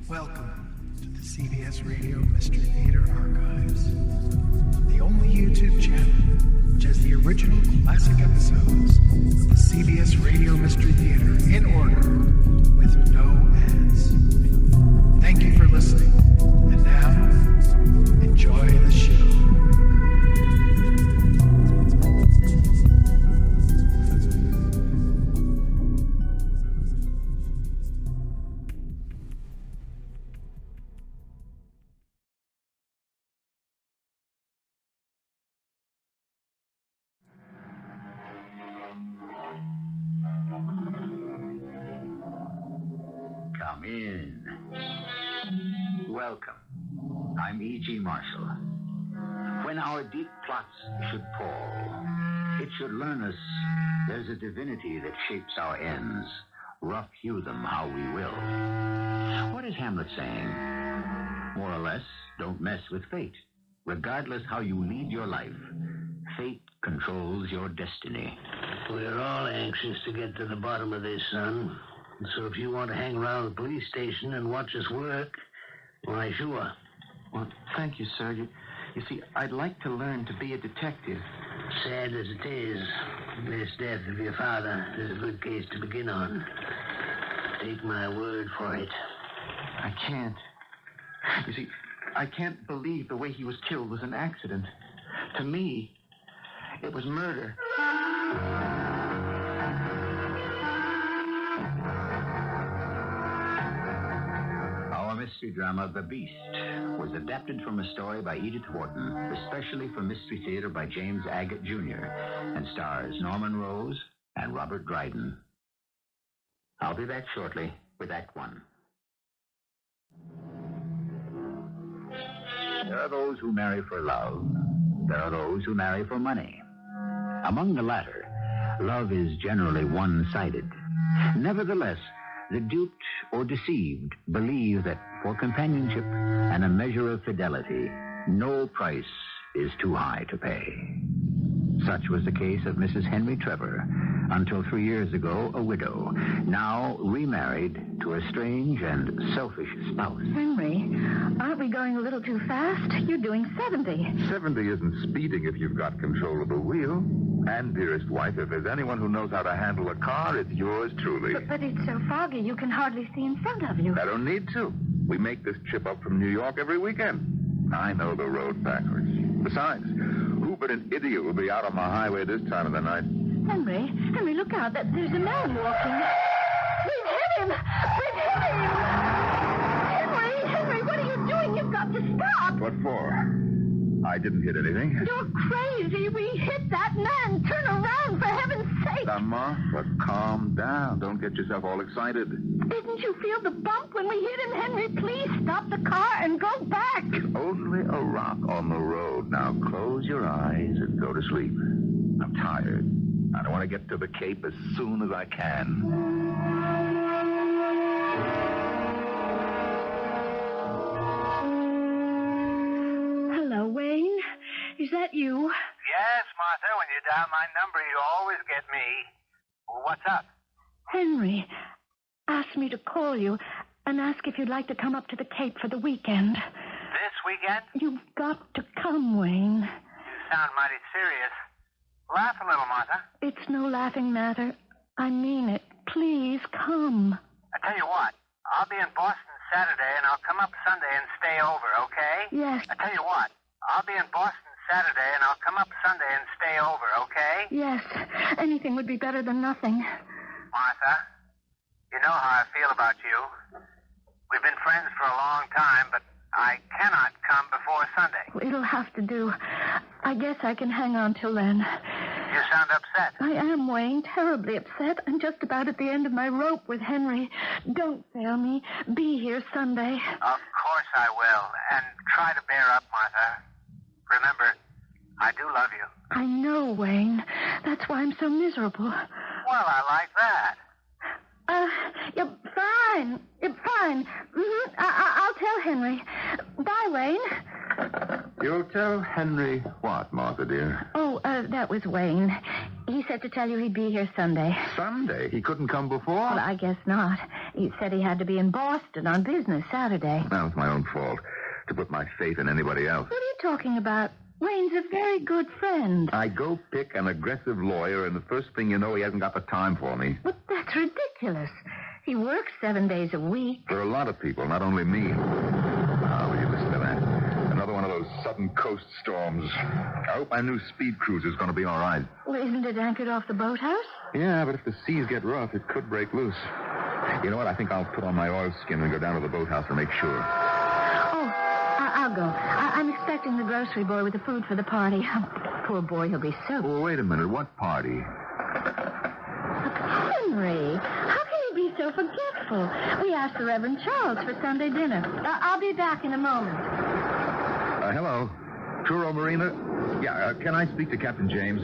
Welcome to the CBS Radio Mystery Theater Archives, the only YouTube channel which has the original classic episodes of the CBS Radio Mystery Theater in order with no ads. Thank you for listening, and now, enjoy the show. Come in. Welcome. I'm E.G. Marshall. When our deep plots should pall, it should learn us there's a divinity that shapes our ends. Rough hew them how we will. What is Hamlet saying? More or less, don't mess with fate. Regardless how you lead your life, fate controls your destiny. We're all anxious to get to the bottom of this, son. So if you want to hang around the police station and watch us work, why, sure. Well, thank you, sir. You see, I'd like to learn to be a detective. Sad as it is, this death of your father is a good case to begin on. Take my word for it. I can't. You see, I can't believe the way he was killed was an accident. To me, it was murder. Mystery drama The Beast was adapted from a story by Edith Horton, especially for Mystery Theater by James Agate, Jr., and stars Norman Rose and Robert Dryden. I'll be back shortly with Act One. There are those who marry for love. There are those who marry for money. Among the latter, love is generally one-sided. Nevertheless, the duped or deceived believe that for companionship and a measure of fidelity, no price is too high to pay. Such was the case of Mrs. Henry Trevor, until 3 years ago a widow, now remarried to a strange and selfish spouse. Henry, aren't we going a little too fast? You're doing 70. 70 isn't speeding if you've got control of the wheel. And, dearest wife, if there's anyone who knows how to handle a car, it's yours truly. But it's so foggy you can hardly see in front of you. I don't need to. We make this trip up from New York every weekend. I know the road backwards. Besides, who but an idiot will be out on the highway this time of the night? Henry, look out. There's a man walking. We've hit him! Henry, what are you doing? You've got to stop! What for? I didn't hit anything. You're crazy. We hit that man. Turn around, for heaven's sake. Martha, calm down. Don't get yourself all excited. Didn't you feel the bump when we hit him, Henry? Please stop the car and go back. Only a rock on the road. Now close your eyes and go to sleep. I'm tired. I don't want to get to the Cape as soon as I can. Is that you? Yes, Martha. When you dial my number, you always get me. Well, what's up? Henry asked me to call you and ask if you'd like to come up to the Cape for the weekend. This weekend? You've got to come, Wayne. You sound mighty serious. Laugh a little, Martha. It's no laughing matter. I mean it. Please come. I tell you what. I'll be in Boston Saturday, and I'll come up Sunday and stay over, okay? Yes. I tell you what. I'll be in Boston Saturday, and I'll come up Sunday and stay over, okay? Yes. Anything would be better than nothing. Martha, you know how I feel about you. We've been friends for a long time, but I cannot come before Sunday. It'll have to do. I guess I can hang on till then. You sound upset. I am, Wayne. Terribly upset. I'm just about at the end of my rope with Henry. Don't fail me. Be here Sunday. Of course I will. And try to bear up, Martha. Remember, I do love you. I know, Wayne. That's why I'm so miserable. Well, I like that. You're fine. You're fine. Mm-hmm. I'll tell Henry. Bye, Wayne. You'll tell Henry what, Martha, dear? Oh, that was Wayne. He said to tell you he'd be here Sunday. Sunday? He couldn't come before? Well, I guess not. He said he had to be in Boston on business Saturday. That was my own fault, to put my faith in anybody else. What are you talking about? Wayne's a very good friend. I go pick an aggressive lawyer, and the first thing you know, he hasn't got the time for me. But that's ridiculous. He works 7 days a week. There are a lot of people, not only me. Will you listen to that? Another one of those sudden coast storms. I hope my new speed cruiser's going to be all right. Well, isn't it anchored off the boathouse? Yeah, but if the seas get rough, it could break loose. You know what? I think I'll put on my oilskin and go down to the boathouse and make sure. Oh, I'll go. I'm expecting the grocery boy with the food for the party. Poor boy, he'll be so... Well, wait a minute. What party? Henry, how can you be so forgetful? We asked the Reverend Charles for Sunday dinner. I'll be back in a moment. Hello. Truro Marina? Yeah, can I speak to Captain James?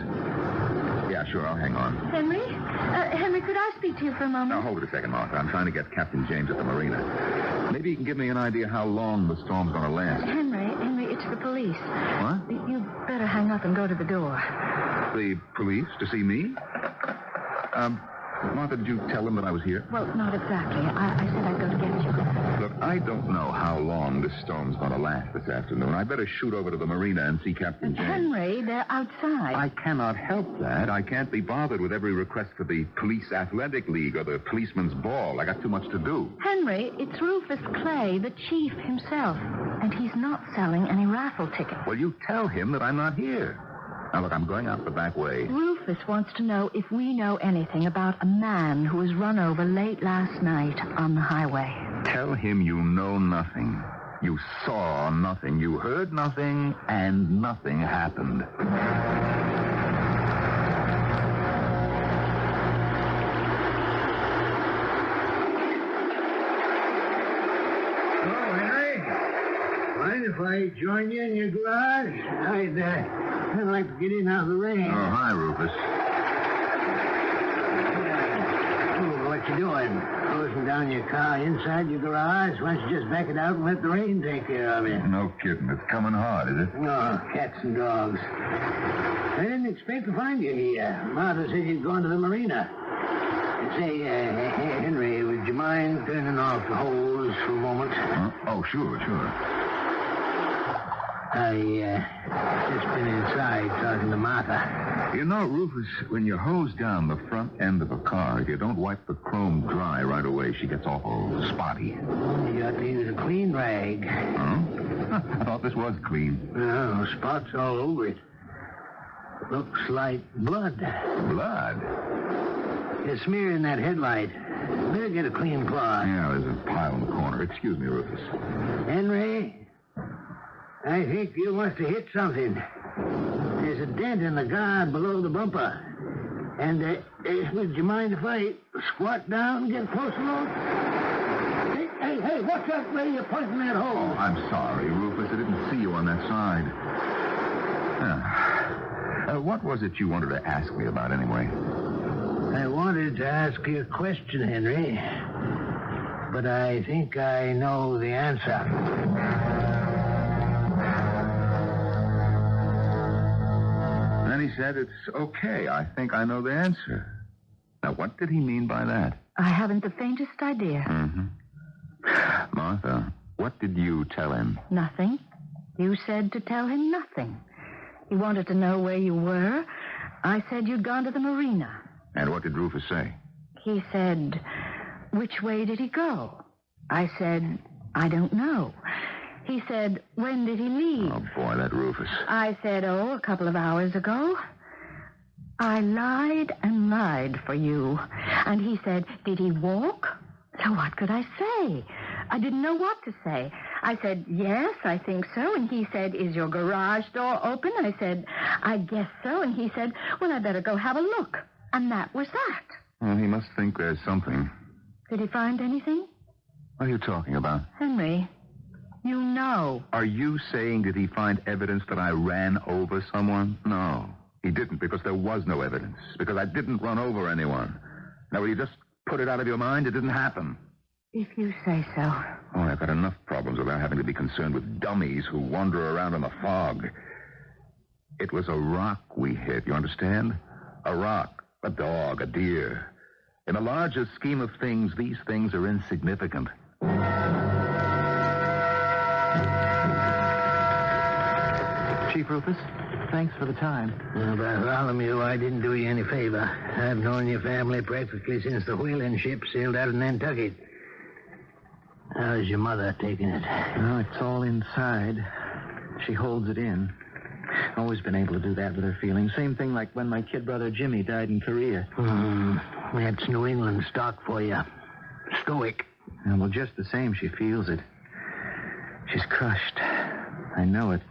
Yeah, sure, I'll hang on. Henry? Henry, could I speak to you for a moment? Now, hold it a second, Martha. I'm trying to get Captain James at the marina. Maybe you can give me an idea how long the storm's going to last. Henry, it's the police. What? You'd better hang up and go to the door. The police? To see me? Martha, did you tell them that I was here? Well, not exactly. I said I'd go to get you. Look, I don't know how long this storm's going to last this afternoon. I'd better shoot over to the marina and see Captain James. Henry, they're outside. I cannot help that. I can't be bothered with every request for the Police Athletic League or the Policeman's Ball. I got too much to do. Henry, it's Rufus Clay, the chief himself. And he's not selling any raffle tickets. Well, you tell him that I'm not here. Now, look, I'm going out the back way. Rufus wants to know if we know anything about a man who was run over late last night on the highway. Tell him you know nothing. You saw nothing. You heard nothing, and nothing happened. Oh, Henry. Mind if I join you in your garage? I'd like to get in out of the rain. Oh, hi, Rufus. What you doing? Closing down your car inside your garage? Why don't you just back it out and let the rain take care of it? No kidding. It's coming hard, is it? Oh, cats and dogs. I didn't expect to find you here. Martha said you'd gone to the marina. Say, Henry, would you mind turning off the hose for a moment? Huh? Oh, sure. I just been inside talking to Martha. You know, Rufus, when you hose down the front end of a car, if you don't wipe the chrome dry right away, she gets awful spotty. You ought to use a clean rag. Huh? I thought this was clean. No, spots all over it. Looks like blood. Blood? You're smearing that headlight. Better get a clean cloth. Yeah, there's a pile in the corner. Excuse me, Rufus. Henry, I think you must have hit something. There's a dent in the guard below the bumper. And, would you mind if I squat down and get a closer look? Hey, what's that way you're pointing that hole? Oh, I'm sorry, Rufus. I didn't see you on that side. What was it you wanted to ask me about, anyway? I wanted to ask you a question, Henry. But I think I know the answer. Then he said, it's okay. I think I know the answer. Now, what did he mean by that? I haven't the faintest idea. Mm-hmm. Martha, what did you tell him? Nothing. You said to tell him nothing. He wanted to know where you were. I said you'd gone to the marina. And what did Rufus say? He said, which way did he go? I said, I don't know. He said, when did he leave? Oh, boy, that Rufus. I said, a couple of hours ago. I lied and lied for you. And he said, did he walk? So what could I say? I didn't know what to say. I said, yes, I think so. And he said, is your garage door open? I said, I guess so. And he said, well, I better go have a look. And that was that. Well, he must think there's something. Did he find anything? What are you talking about? Henry, you know. Are you saying did he find evidence that I ran over someone? No, he didn't, because there was no evidence. Because I didn't run over anyone. Now, will you just put it out of your mind? It didn't happen. If you say so. Oh, I've got enough problems without having to be concerned with dummies who wander around in the fog. It was a rock we hit, you understand? A rock, a dog, a deer. In the larger scheme of things, these things are insignificant. Chief Rufus, thanks for the time. Bartholomew, I didn't do you any favor. I've known your family practically since the whaling ship sailed out of Nantucket. How's your mother taking it? Oh, it's all inside. She holds it in. Always been able to do that with her feelings. Same thing like when my kid brother Jimmy died in Korea. That's New England stock for you. Stoic. And well, just the same, she feels it. She's crushed. I know it.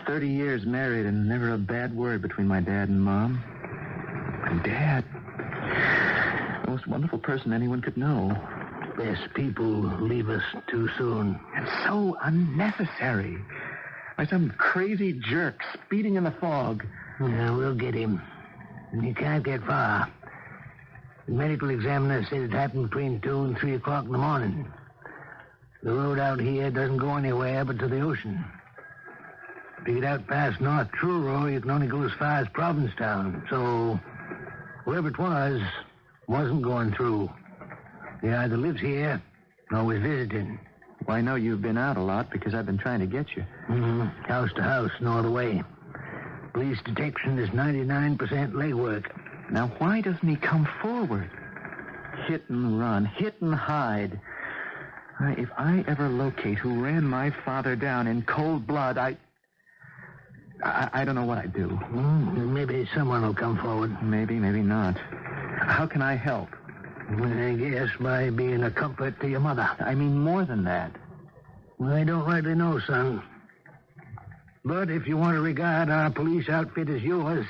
30 years married and never a bad word between my dad and Mom. And Dad, the most wonderful person anyone could know. Best people leave us too soon. And so unnecessary. By some crazy jerk speeding in the fog. Yeah, we'll get him. And he can't get far. The medical examiner said it happened between 2 and 3 o'clock in the morning. The road out here doesn't go anywhere but to the ocean. To get out past North Truro, you can only go as far as Provincetown. So, whoever it was, wasn't going through. He either lives here or was visiting. Well, I know you've been out a lot because I've been trying to get you. House to house and all the way. Police detection is 99% legwork. Now, why doesn't he come forward? Hit and run, hit and hide. If I ever locate who ran my father down in cold blood, I don't know what I'd do. Maybe someone will come forward. Maybe, maybe not. How can I help? I guess by being a comfort to your mother. I mean more than that. I don't rightly know, son. But if you want to regard our police outfit as yours,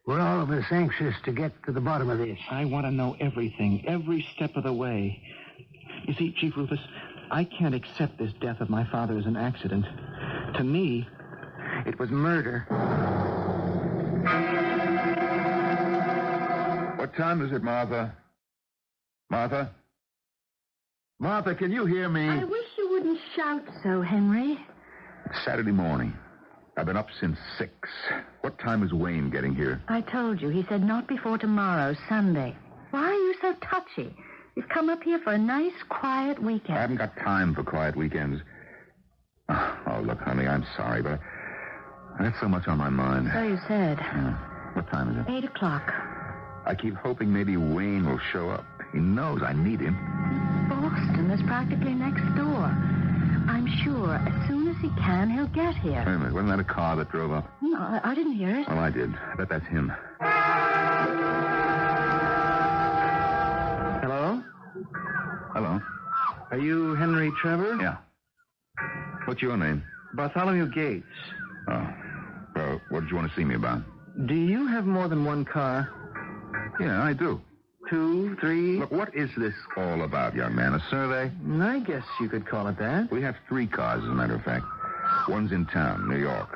we're all of us anxious to get to the bottom of this. I want to know everything, every step of the way. You see, Chief Rufus, I can't accept this death of my father as an accident. To me, it was murder. What time is it, Martha? Martha? Martha, can you hear me? I wish you wouldn't shout so, Henry. It's Saturday morning. I've been up since 6. What time is Wayne getting here? I told you. He said not before tomorrow, Sunday. Why are you so touchy? You've come up here for a nice, quiet weekend. I haven't got time for quiet weekends. Oh, look, honey, I'm sorry, but I got so much on my mind. So you said. What time is it? 8 o'clock. I keep hoping maybe Wayne will show up. He knows I need him. Boston is practically next door. I'm sure as soon as he can, he'll get here. Wait a minute. Wasn't that a car that drove up? No, I didn't hear it. Well, I did. I bet that's him. Hello? Hello? Are you Henry Trevor? Yeah. What's your name? Bartholomew Gates. Oh. Well, what did you want to see me about? Do you have more than one car? Yeah, I do. 2, 3? Look, what is this all about, young man? A survey? I guess you could call it that. We have 3 cars, as a matter of fact. One's in town, New York.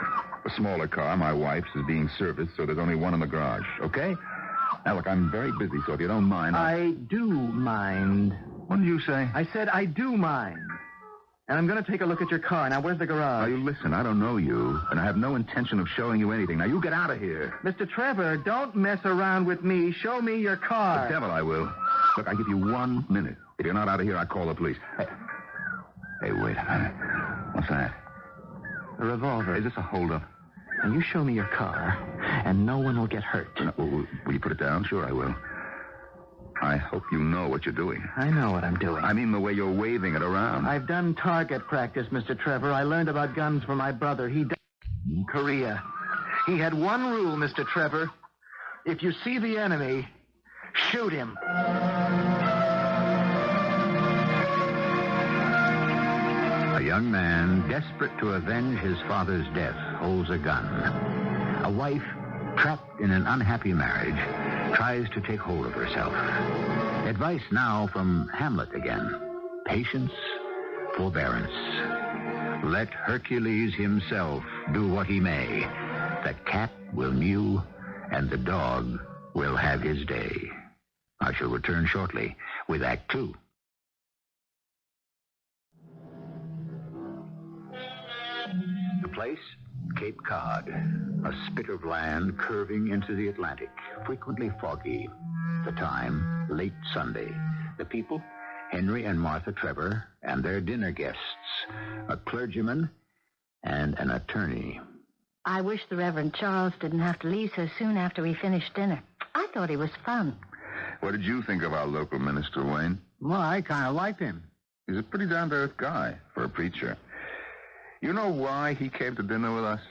A smaller car, my wife's, is being serviced, so there's only one in the garage, okay? Now, look, I'm very busy, so if you don't mind... I do mind. What did you say? I said I do mind. And I'm going to take a look at your car. Now, where's the garage? Now, you listen, I don't know you, and I have no intention of showing you anything. Now, you get out of here. Mr. Trevor, don't mess around with me. Show me your car. The devil I will. Look, I give you 1 minute. If you're not out of here, I call the police. Hey, wait a minute. What's that? A revolver. Is this a holdup? Now, you show me your car, and no one will get hurt. Will you put it down? Sure, I will. I hope you know what you're doing. I know what I'm doing. I mean the way you're waving it around. I've done target practice, Mr. Trevor. I learned about guns from my brother. He died in Korea. He had one rule, Mr. Trevor. If you see the enemy, shoot him. A young man, desperate to avenge his father's death, holds a gun. A wife, trapped in an unhappy marriage, tries to take hold of herself. Advice now from Hamlet again. Patience, forbearance. Let Hercules himself do what he may. The cat will mew, and the dog will have his day. I shall return shortly with Act 2. The place, Cape Cod, a spit of land curving into the Atlantic, frequently foggy. The time, late Sunday. The people, Henry and Martha Trevor, and their dinner guests, a clergyman and an attorney. I wish the Reverend Charles didn't have to leave so soon after we finished dinner. I thought he was fun. What did you think of our local minister, Wayne? Well, I kind of liked him. He's a pretty down-to-earth guy for a preacher. You know why he came to dinner with us?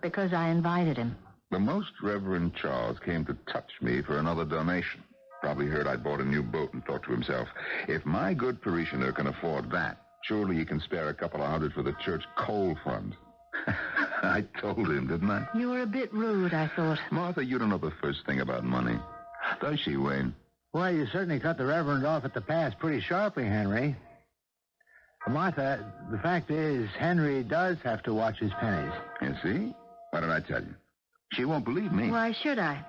Because I invited him. The Most Reverend Charles came to touch me for another donation. Probably heard I'd bought a new boat and thought to himself, if my good parishioner can afford that, surely he can spare a couple of hundred for the church coal fund. I told him, didn't I? You were a bit rude, I thought. Martha, you don't know the first thing about money. Does she, Wayne? Well, you certainly cut the Reverend off at the pass pretty sharply, Henry. Martha, the fact is, Henry does have to watch his pennies. You see? Why did I tell you? She won't believe me. Why should I?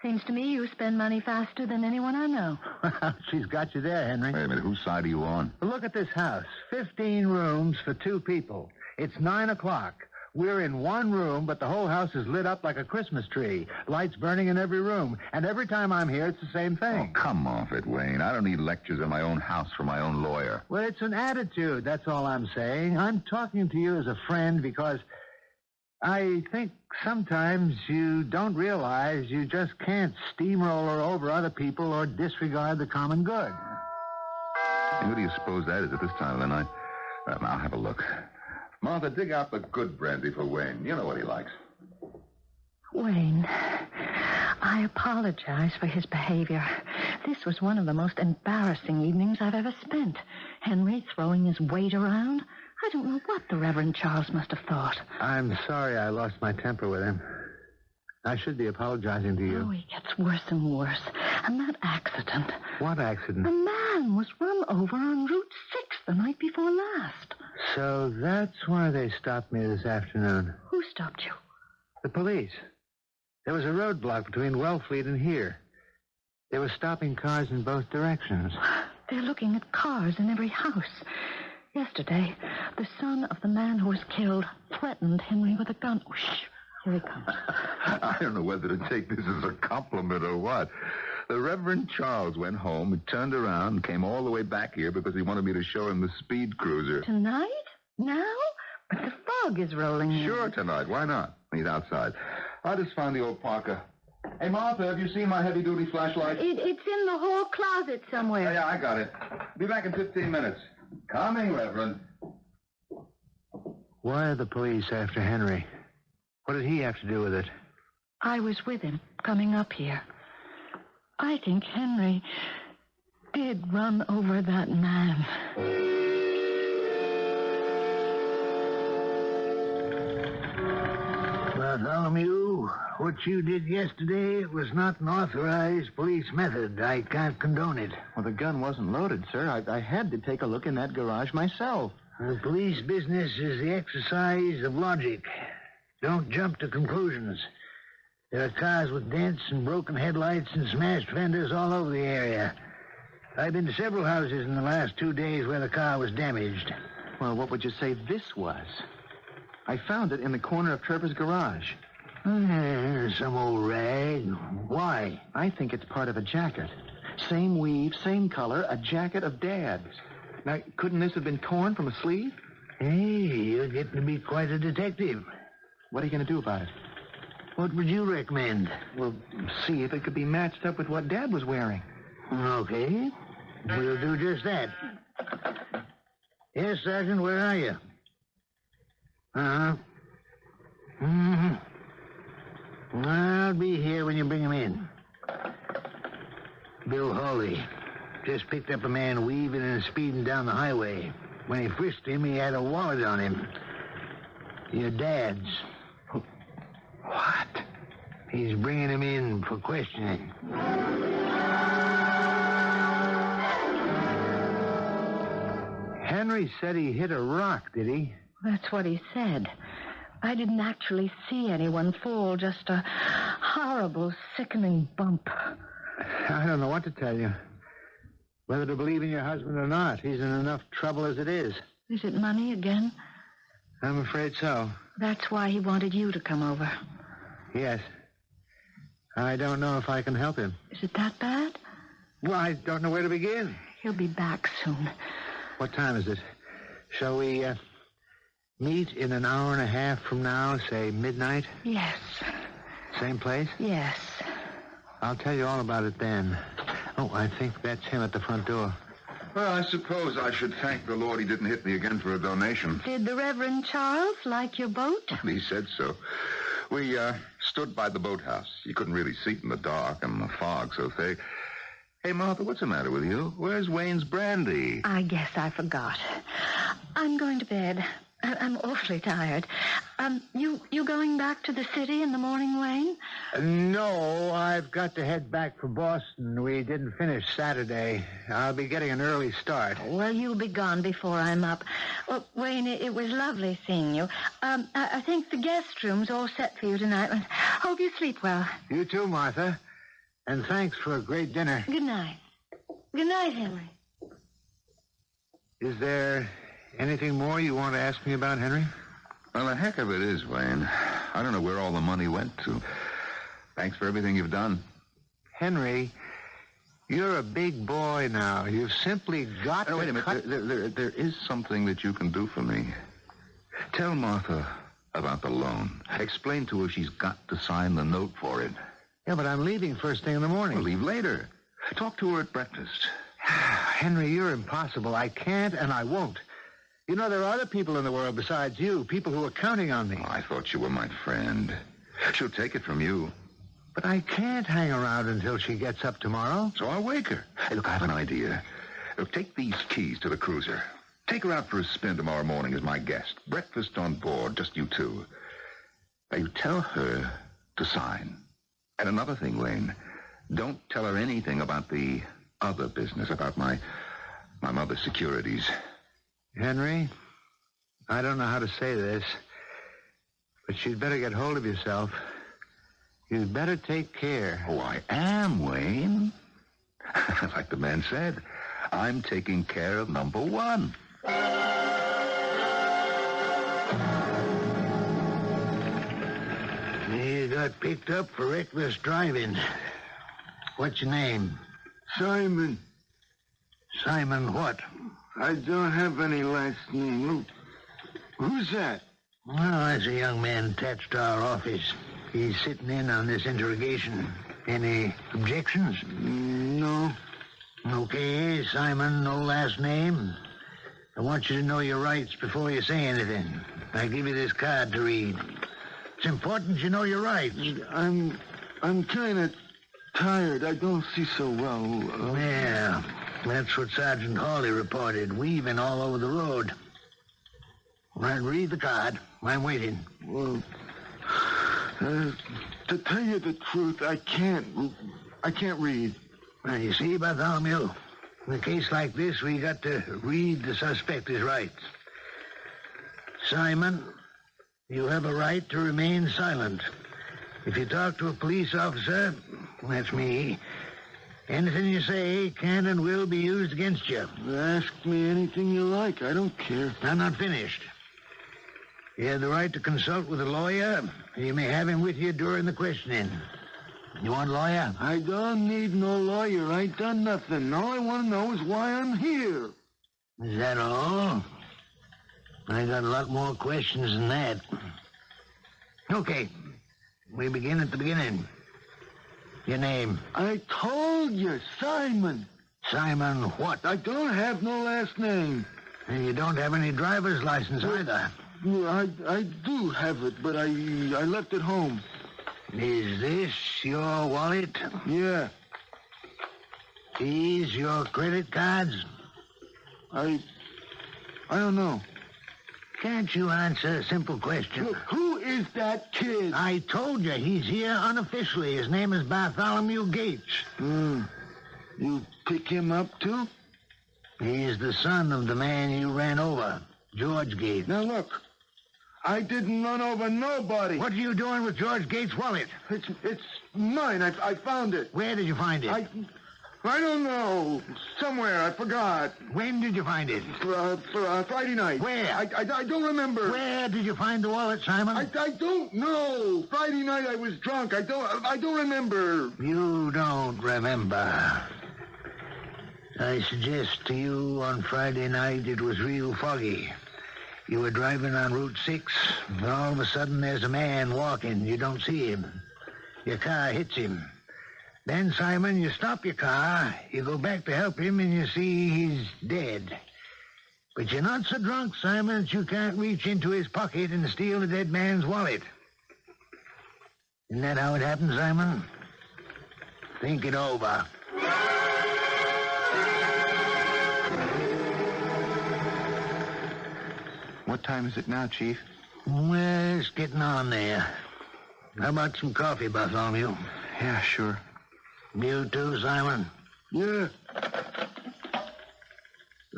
Seems to me you spend money faster than anyone I know. She's got you there, Henry. Wait a minute, whose side are you on? Look at this house. 15 rooms for 2 people. It's 9 o'clock. We're in one room, but the whole house is lit up like a Christmas tree. Lights burning in every room. And every time I'm here, it's the same Oh, thing. come off it, Wayne. I don't need lectures in my own house from my own lawyer. Well, it's an attitude. That's all I'm saying. I'm talking to you as a friend because I think sometimes you don't realize you just can't steamroller over other people or disregard the common good. And who do you suppose that is at this time of the night? I'll have a look. Martha, dig out the good brandy for Wayne. You know what he likes. Wayne, I apologize for his behavior. This was one of the most embarrassing evenings I've ever spent. Henry throwing his weight around. I don't know what the Reverend Charles must have thought. I'm sorry I lost my temper with him. I should be apologizing to you. Oh, he gets worse and worse. And that accident. What accident? A man was run over on Route 6 the night before last. So that's why they stopped me this afternoon. Who stopped you? The police. There was a roadblock between Wellfleet and here. They were stopping cars in both directions. They're looking at cars in every house. Yesterday, the son of the man who was killed threatened Henry with a gun. Oh, shh. Here he comes. I don't know whether to take this as a compliment or what. The Reverend Charles went home and turned around and came all the way back here because he wanted me to show him the speed cruiser. Tonight? Now? But the fog is rolling in. Sure, tonight. Why not? He's outside. I'll just find the old Parker. Hey, Martha, have you seen my heavy-duty flashlight? It's in the hall closet somewhere. Yeah, I got it. Be back in 15 minutes. Coming, Reverend. Why are the police after Henry? What did he have to do with it? I was with him coming up here. I think Henry did run over that man. Bartholomew, what you did yesterday was not an authorized police method. I can't condone it. Well, the gun wasn't loaded, sir. I had to take a look in that garage myself. The police business is the exercise of logic. Don't jump to conclusions. There are cars with dents and broken headlights and smashed fenders all over the area. I've been to several houses in the last 2 days where the car was damaged. Well, what would you say this was? I found it in the corner of Trevor's garage. Some old rag. Why? I think it's part of a jacket. Same weave, same color, a jacket of Dad's. Now, couldn't this have been torn from a sleeve? Hey, you're getting to be quite a detective. What are you going to do about it? What would you recommend? Well, see if it could be matched up with what Dad was wearing. Okay. We'll do just that. Yes, Sergeant, where are you? Uh-huh. Mm-hmm. I'll be here when you bring him in. Bill Hawley just picked up a man weaving and speeding down the highway. When he frisked him, he had a wallet on him. Your dad's. What? He's bringing him in for questioning. Henry said he hit a rock, did he? That's what he said. I didn't actually see anyone fall, just a horrible, sickening bump. I don't know what to tell you. Whether to believe in your husband or not. He's in enough trouble as it is. Is it money again? I'm afraid so. That's why he wanted you to come over. Yes. I don't know if I can help him. Is it that bad? Well, I don't know where to begin. He'll be back soon. What time is it? Shall we meet in an hour and a half from now, say midnight? Yes. Same place? Yes. I'll tell you all about it then. Oh, I think that's him at the front door. Well, I suppose I should thank the Lord he didn't hit me again for a donation. Did the Reverend Charles like your boat? He said so. We stood by the boathouse. You couldn't really see it in the dark and the fog so thick. Hey, Martha, what's the matter with you? Where's Wayne's brandy? I guess I forgot. I'm going to bed. I'm awfully tired. You going back to the city in the morning, Wayne? No, I've got to head back for Boston. We didn't finish Saturday. I'll be getting an early start. Well, you'll be gone before I'm up. Well, Wayne, it was lovely seeing you. I think the guest room's all set for you tonight. Hope you sleep well. You too, Martha. And thanks for a great dinner. Good night. Good night, Henry. Is there anything more you want to ask me about, Henry? Well, the heck of it is, Wayne. I don't know where all the money went to. Thanks for everything you've done. Henry, you're a big boy now. You've simply got to... Wait a minute. There is something that you can do for me. Tell Martha about the loan. Explain to her she's got to sign the note for it. Yeah, but I'm leaving first thing in the morning. We'll leave later. Talk to her at breakfast. Henry, you're impossible. I can't and I won't. You know, there are other people in the world besides you, people who are counting on me. Oh, I thought you were my friend. She'll take it from you. But I can't hang around until she gets up tomorrow. So I'll wake her. Hey, look, I have an idea. Look, take these keys to the cruiser. Take her out for a spin tomorrow morning as my guest. Breakfast on board, just you two. Now, you tell her to sign. And another thing, Wayne, don't tell her anything about the other business, about my mother's securities. Henry, I don't know how to say this, but you'd better get hold of yourself. You'd better take care. Oh, I am, Wayne. Like the man said, I'm taking care of number one. You got picked up for reckless driving. What's your name? Simon. Simon what? I don't have any last name. Who's that? Well, that's a young man attached to our office. He's sitting in on this interrogation. Any objections? No. Okay, Simon, no last name. I want you to know your rights before you say anything. I give you this card to read. It's important you know your rights. I'm kind of tired. I don't see so well. Yeah, that's what Sergeant Hawley reported, weaving all over the road. All right, read the card. I'm waiting. Well, to tell you the truth, I can't read. Now, you see, Bartholomew, in a case like this, we got to read the suspect's rights. Simon, you have a right to remain silent. If you talk to a police officer, that's me, anything you say can and will be used against you. Ask me anything you like. I don't care. I'm not finished. You have the right to consult with a lawyer. You may have him with you during the questioning. You want a lawyer? I don't need no lawyer. I ain't done nothing. All I want to know is why I'm here. Is that all? I got a lot more questions than that. Okay. We begin at the beginning. Your name? I told you, Simon. Simon what? I don't have no last name. And you don't have any driver's license either. I do have it, but I left it home. Is this your wallet? Yeah. These your credit cards? I don't know. Can't you answer a simple question? Who is that kid? I told you, he's here unofficially. His name is Bartholomew Gates. You pick him up, too? He's the son of the man you ran over, George Gates. Now, look. I didn't run over nobody. What are you doing with George Gates' wallet? It's mine. I found it. Where did you find it? I don't know. Somewhere, I forgot. When did you find it? Friday night. Where? I don't remember. Where did you find the wallet, Simon? I don't know. Friday night I was drunk. I don't remember. You don't remember. I suggest to you on Friday night it was real foggy. You were driving on Route 6, and all of a sudden there's a man walking. You don't see him. Your car hits him. Then, Simon, you stop your car, you go back to help him, and you see he's dead. But you're not so drunk, Simon, that you can't reach into his pocket and steal the dead man's wallet. Isn't that how it happened, Simon? Think it over. What time is it now, Chief? Well, it's getting on there. How about some coffee, Bartholomew? Yeah, sure. You too, Simon? Yeah.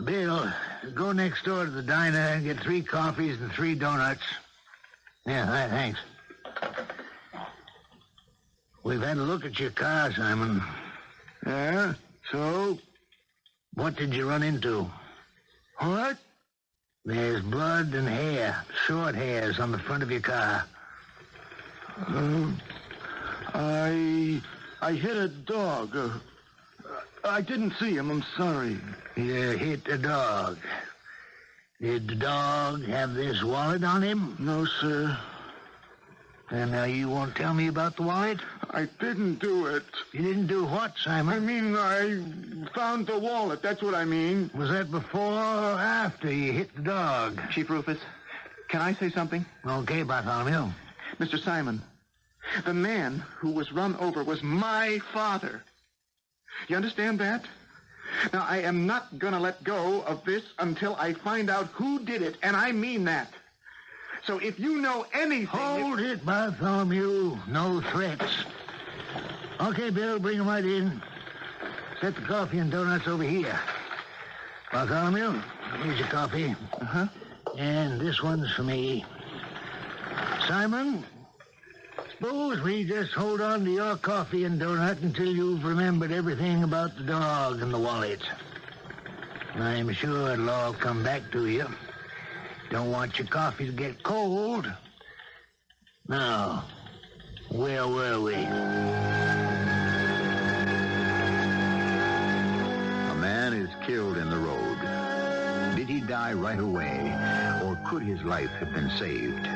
Bill, go next door to the diner and get 3 coffees and 3 donuts. Yeah, thanks. We've had a look at your car, Simon. Yeah? So? What did you run into? What? There's blood and hair, short hairs on the front of your car. I hit a dog. I didn't see him. I'm sorry. You hit a dog. Did the dog have this wallet on him? No, sir. And now you won't tell me about the wallet? I didn't do it. You didn't do what, Simon? I mean, I found the wallet. That's what I mean. Was that before or after you hit the dog? Chief Rufus, can I say something? Okay, Bartholomew. Mr. Simon, the man who was run over was my father. You understand that? Now, I am not going to let go of this until I find out who did it, and I mean that. So if you know anything... Hold it, Bartholomew. No threats. Okay, Bill, bring him right in. Set the coffee and donuts over here. Bartholomew, here's your coffee. Uh-huh. And this one's for me. Simon, suppose we just hold on to your coffee and donut until you've remembered everything about the dog and the wallet. I'm sure it'll all come back to you. Don't want your coffee to get cold. Now, where were we? A man is killed in the road. Did he die right away, or could his life have been saved?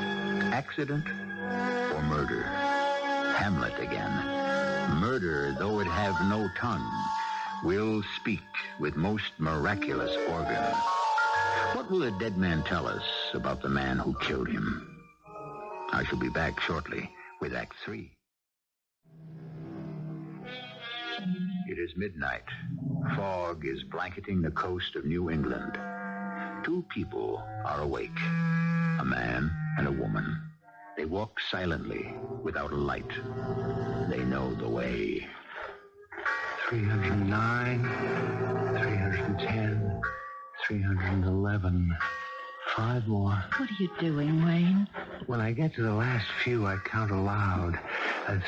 Accident or murder? Hamlet again. Murder, though it have no tongue, will speak with most miraculous organ. What will the dead man tell us about the man who killed him? I shall be back shortly with Act 3. It is midnight. Fog is blanketing the coast of New England. 2 people are awake, a man and a woman. They walk silently, without a light. They know the way. 309, 310, 311. 5 more. What are you doing, Wayne? When I get to the last few, I count aloud.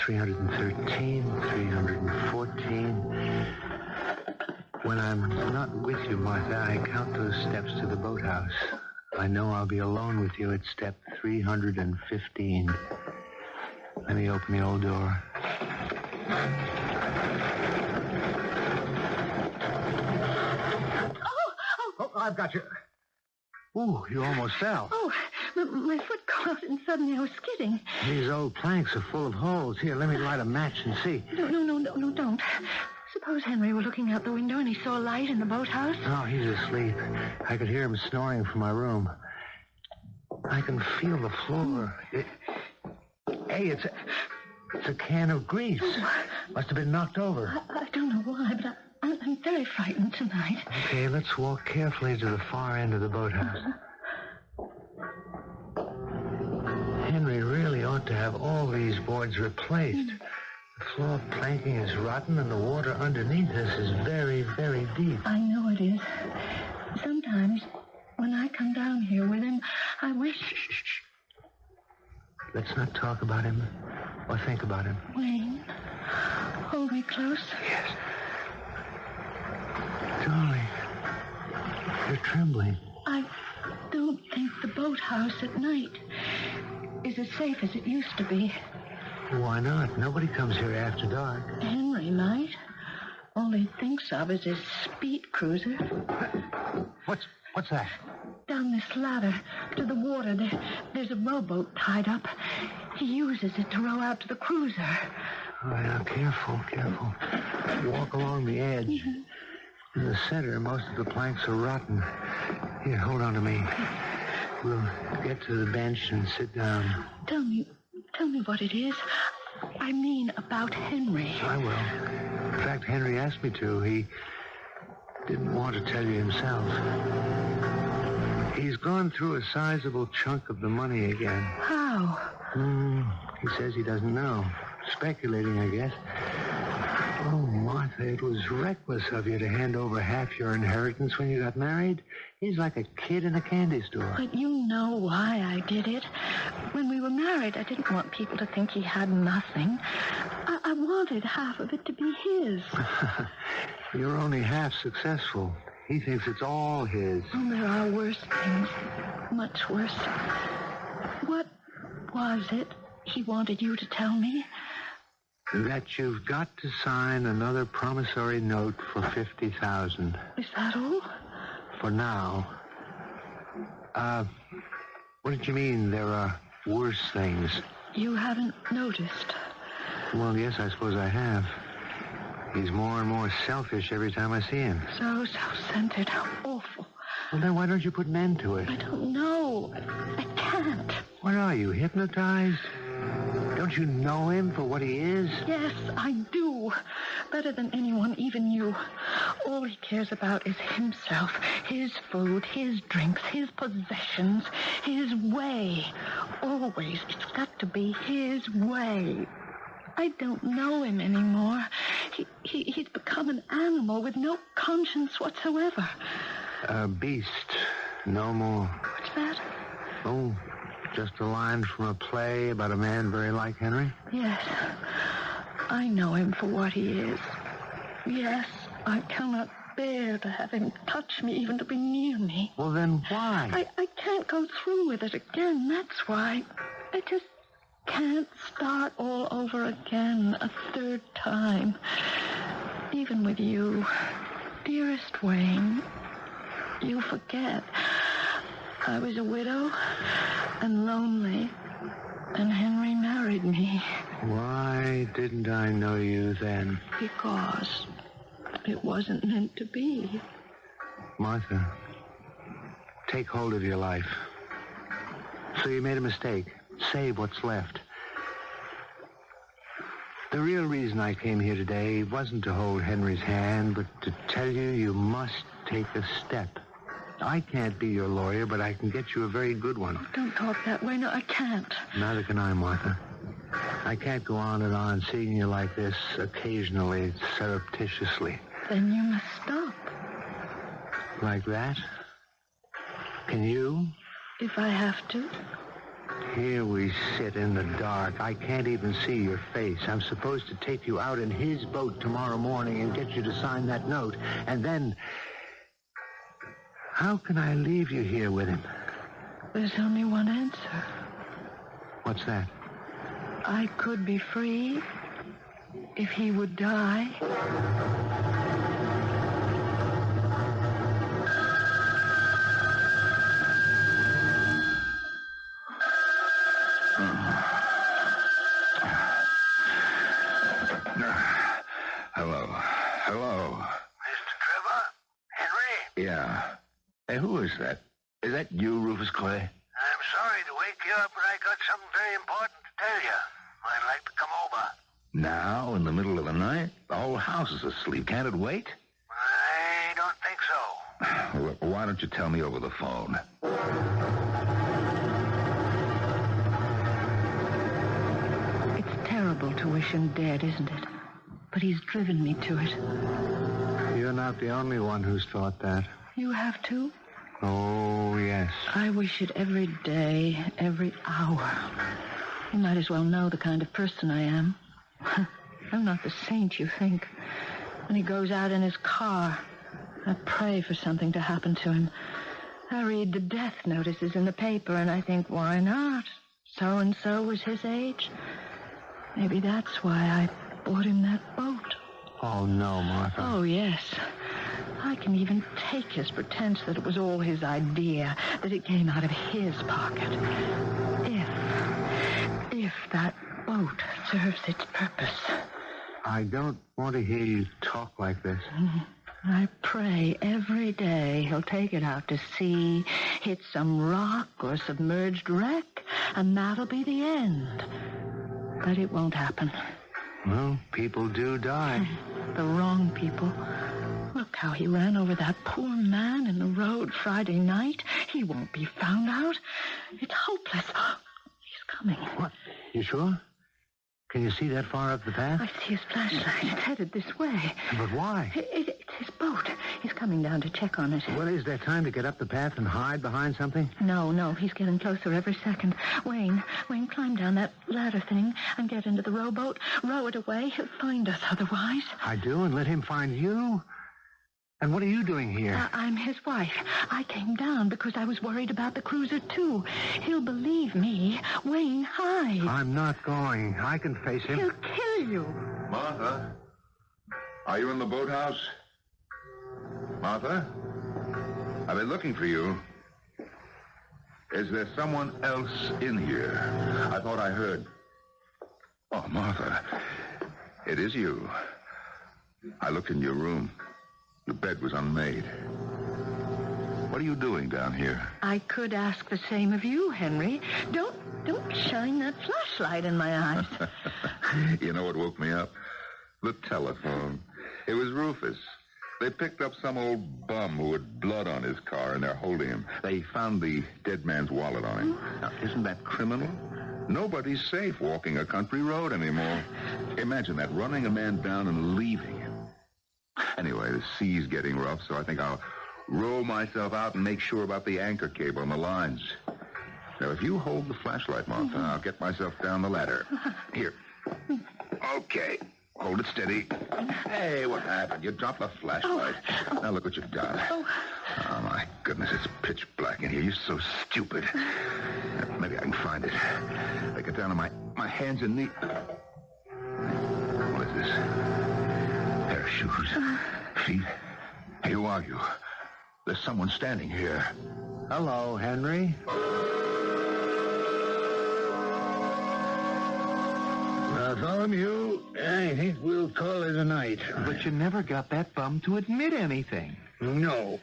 313, 314. When I'm not with you, Martha, I count those steps to the boathouse. I know I'll be alone with you at step 315. Let me open the old door. Oh, I've got you. Ooh, you almost fell. Oh, my foot caught and suddenly I was skidding. These old planks are full of holes. Here, let me light a match and see. No, don't. Suppose Henry were looking out the window and he saw a light in the boathouse. No, he's asleep. I could hear him snoring from my room. I can feel the floor. Hey, it's a can of grease. Must have been knocked over. I don't know why, but I'm very frightened tonight. Okay, let's walk carefully to the far end of the boathouse. Henry really ought to have all these boards replaced. The floor planking is rotten and the water underneath us is very, very deep. I know it is. Sometimes, when I come down here with him, I wish... Shh. Let's not talk about him or think about him. Wayne, hold me close. Yes. You're trembling. I don't think the boathouse at night is as safe as it used to be. Why not? Nobody comes here after dark. Henry might. All he thinks of is his speed cruiser. What's that? Down this ladder to the water, there's a rowboat tied up. He uses it to row out to the cruiser. All right, now, careful. Walk along the edge. Mm-hmm. In the center, most of the planks are rotten. Here, hold on to me. We'll get to the bench and sit down. Tell me what it is. I mean about Henry. I will. In fact, Henry asked me to. He didn't want to tell you himself. He's gone through a sizable chunk of the money again. How? He says he doesn't know. Speculating, I guess. Oh, Martha, it was reckless of you to hand over half your inheritance when you got married. He's like a kid in a candy store. But you know why I did it. When we were married, I didn't want people to think he had nothing. I wanted half of it to be his. You're only half successful. He thinks it's all his. Oh, there are worse things. Much worse. What was it he wanted you to tell me? That you've got to sign another promissory note for $50,000. Is that all? For now. What did you mean there are worse things? You haven't noticed. Well, yes, I suppose I have. He's more and more selfish every time I see him. So self-centered. How awful. Well, then why don't you put an end to it? I don't know. I can't. What are you, hypnotized? Don't you know him for what he is? Yes, I do. Better than anyone, even you. All he cares about is himself, his food, his drinks, his possessions, his way. Always, it's got to be his way. I don't know him anymore. He's become an animal with no conscience whatsoever. A beast, no more. What's that? Oh, just a line from a play about a man very like Henry? Yes, I know him for what he is. Yes, I cannot bear to have him touch me, even to be near me. Well, then why? I can't go through with it again, that's why. I just can't start all over again a third time. Even with you, dearest Wayne, you forget. I was a widow and lonely, and Henry married me. Why didn't I know you then? Because it wasn't meant to be. Martha, take hold of your life. So you made a mistake. Save what's left. The real reason I came here today wasn't to hold Henry's hand, but to tell you you must take a step. I can't be your lawyer, but I can get you a very good one. Oh, don't talk that way. No, I can't. Neither can I, Martha. I can't go on and on seeing you like this occasionally, surreptitiously. Then you must stop. Like that? Can you? If I have to. Here we sit in the dark. I can't even see your face. I'm supposed to take you out in his boat tomorrow morning and get you to sign that note. And then... how can I leave you here with him? There's only one answer. What's that? I could be free if he would die. Hello. Mr. Trevor? Henry? Yeah. Hey, who is that? Is that you, Rufus Clay? I'm sorry to wake you up, but I got something very important to tell you. I'd like to come over. Now, in the middle of the night? The whole house is asleep. Can't it wait? I don't think so. Look, why don't you tell me over the phone? It's terrible to wish him dead, isn't it? But he's driven me to it. You're not the only one who's thought that. You have to? Oh, yes. I wish it every day, every hour. You might as well know the kind of person I am. I'm not the saint you think. When he goes out in his car, I pray for something to happen to him. I read the death notices in the paper, and I think, why not? So-and-so was his age. Maybe that's why I bought him that boat. Oh, no, Martha. Oh, yes. I can even take his pretense that it was all his idea, that it came out of his pocket. If that boat serves its purpose. I don't want to hear you talk like this. I pray every day he'll take it out to sea, hit some rock or submerged wreck, and that'll be the end. But it won't happen. Well, people do die. The wrong people. Look how he ran over that poor man in the road Friday night. He won't be found out. It's hopeless. He's coming. What? You sure? Can you see that far up the path? I see his flashlight. It's headed this way. But why? It's his boat. He's coming down to check on it. Well, is there time to get up the path and hide behind something? No. He's getting closer every second. Wayne, climb down that ladder thing and get into the rowboat. Row it away. He'll find us otherwise. I do, and let him find you? And what are you doing here? I'm his wife. I came down because I was worried about the cruiser, too. He'll believe me. Wayne, hide. I'm not going. I can face him. He'll kill you. Martha? Are you in the boathouse? Martha? I've been looking for you. Is there someone else in here? I thought I heard. Oh, Martha. It is you. I looked in your room. The bed was unmade. What are you doing down here? I could ask the same of you, Henry. Don't shine that flashlight in my eyes. You know what woke me up? The telephone. It was Rufus. They picked up some old bum who had blood on his car, and they're holding him. They found the dead man's wallet on him. Now, isn't that criminal? Nobody's safe walking a country road anymore. Imagine that, running a man down and leaving him. Anyway, the sea's getting rough, so I think I'll row myself out and make sure about the anchor cable and the lines. Now, if you hold the flashlight, Martha, I'll get myself down the ladder. Here. Okay. Hold it steady. Hey, what happened? You dropped the flashlight. Now look what you've done. Oh, my goodness, it's pitch black in here. You're so stupid. Maybe I can find it. I get down on my hands and knees. What is this? Pair of shoes. Feet. Hey, who are you? There's someone standing here. Hello, Henry. Bartholomew, I think we'll call it a night. But you never got that bum to admit anything. No.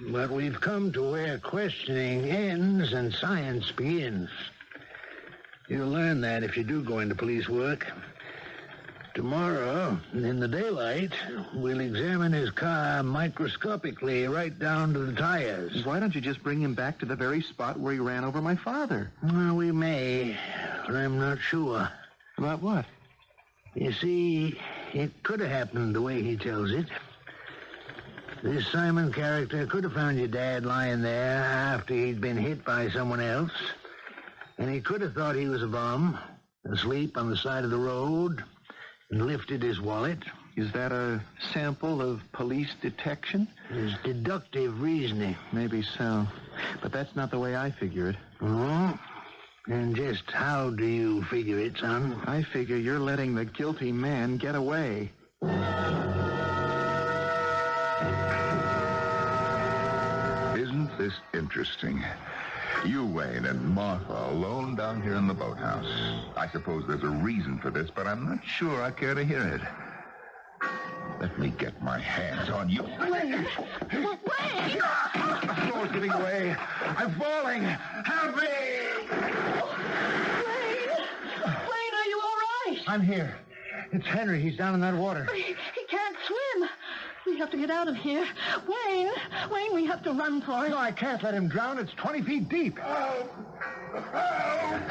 But we've come to where questioning ends and science begins. You'll learn that if you do go into police work. Tomorrow, in the daylight, we'll examine his car microscopically right down to the tires. Why don't you just bring him back to the very spot where he ran over my father? Well, we may, but I'm not sure. About what? You see, it could have happened the way he tells it. This Simon character could have found your dad lying there after he'd been hit by someone else. And he could have thought he was a bum, asleep on the side of the road, and lifted his wallet. Is that a sample of police detection? It's deductive reasoning. Maybe so. But that's not the way I figure it. Oh? And just how do you figure it, son? I figure you're letting the guilty man get away. Isn't this interesting? You, Wayne, and Martha alone down here in the boathouse. I suppose there's a reason for this, but I'm not sure I care to hear it. Let me get my hands on you. Wayne! Wayne! The floor's giving way. I'm falling. Help me! Wayne, are you all right? I'm here. It's Henry. He's down in that water. He can't swim. We have to get out of here. Wayne, we have to run for it. No, I can't let him drown. It's 20 feet deep.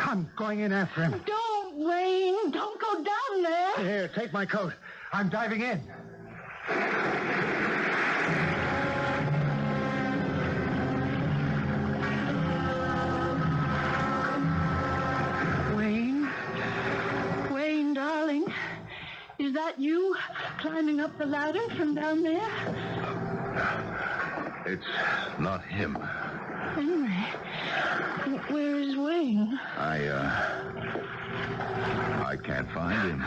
I'm going in after him. Don't, Wayne. Don't go down there. Here, take my coat. I'm diving in. Wayne, darling. Is that you climbing up the ladder from down there? It's not him. Henry, where is Wayne? I can't find him.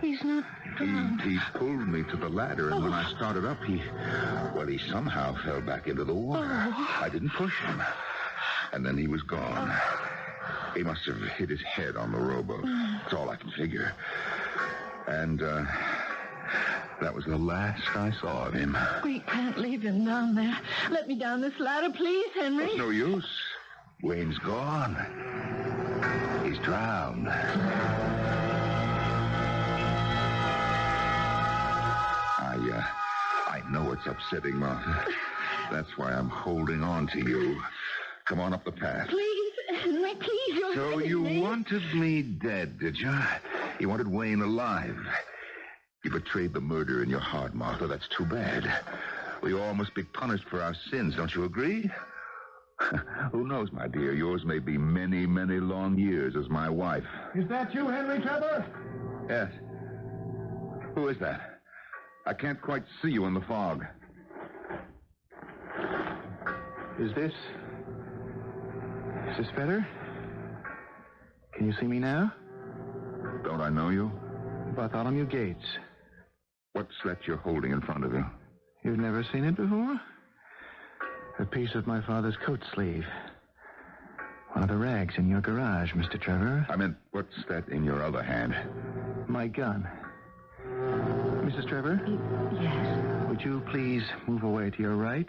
He's not found. He pulled me to the ladder, and when I started up, he somehow fell back into the water. I didn't push him. And then he was gone. He must have hit his head on the rowboat. That's all I can figure. And, that was the last I saw of him. We can't leave him down there. Let me down this ladder, please, Henry. It's no use. Wayne's gone. He's drowned. I know it's upsetting, Martha. That's why I'm holding on to you. Come on up the path. Please, Henry, please. You're So hurting you me. wanted me dead, did you? You wanted Wayne alive. You betrayed the murder in your heart, Martha. That's too bad. We all must be punished for our sins, don't you agree? Who knows, my dear? Yours may be many, many long years as my wife. Is that you, Henry Trevor? Yes. Who is that? I can't quite see you in the fog. Is this better? Can you see me now? Don't I know you? Bartholomew Gates. What's that you're holding in front of you? You've never seen it before? A piece of my father's coat sleeve. One of the rags in your garage, Mr. Trevor. I meant, what's that in your other hand? My gun. Mrs. Trevor? Yes. Would you please move away to your right?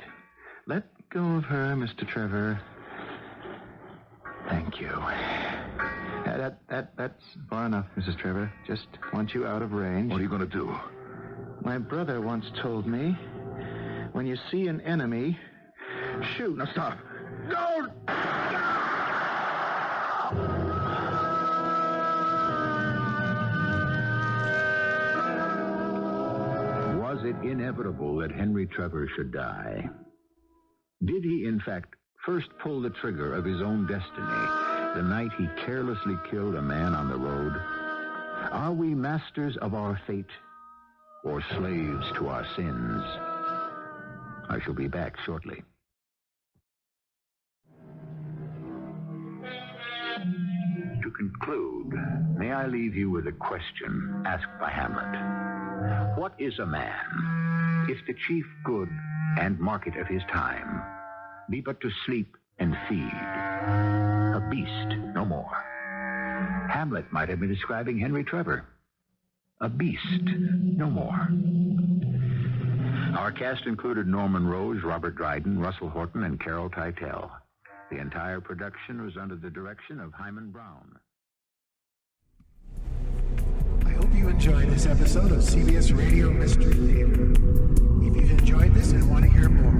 Let go of her, Mr. Trevor. Thank you. That's far enough, Mrs. Trevor. Just want you out of range. What are you going to do? My brother once told me, when you see an enemy, shoot. Now stop. Don't! Was it inevitable that Henry Trevor should die? Did he, in fact, first pull the trigger of his own destiny the night he carelessly killed a man on the road? Are we masters of our fate or slaves to our sins? I shall be back shortly. To conclude, may I leave you with a question asked by Hamlet. What is a man if the chief good and market of his time be but to sleep and feed? A beast, no more. Hamlet might have been describing Henry Trevor. A beast, no more. Our cast included Norman Rose, Robert Dryden, Russell Horton, and Carol Teitel. The entire production was under the direction of Hyman Brown. I hope you enjoyed this episode of CBS Radio Mystery Theater. If you've enjoyed this and want to hear more,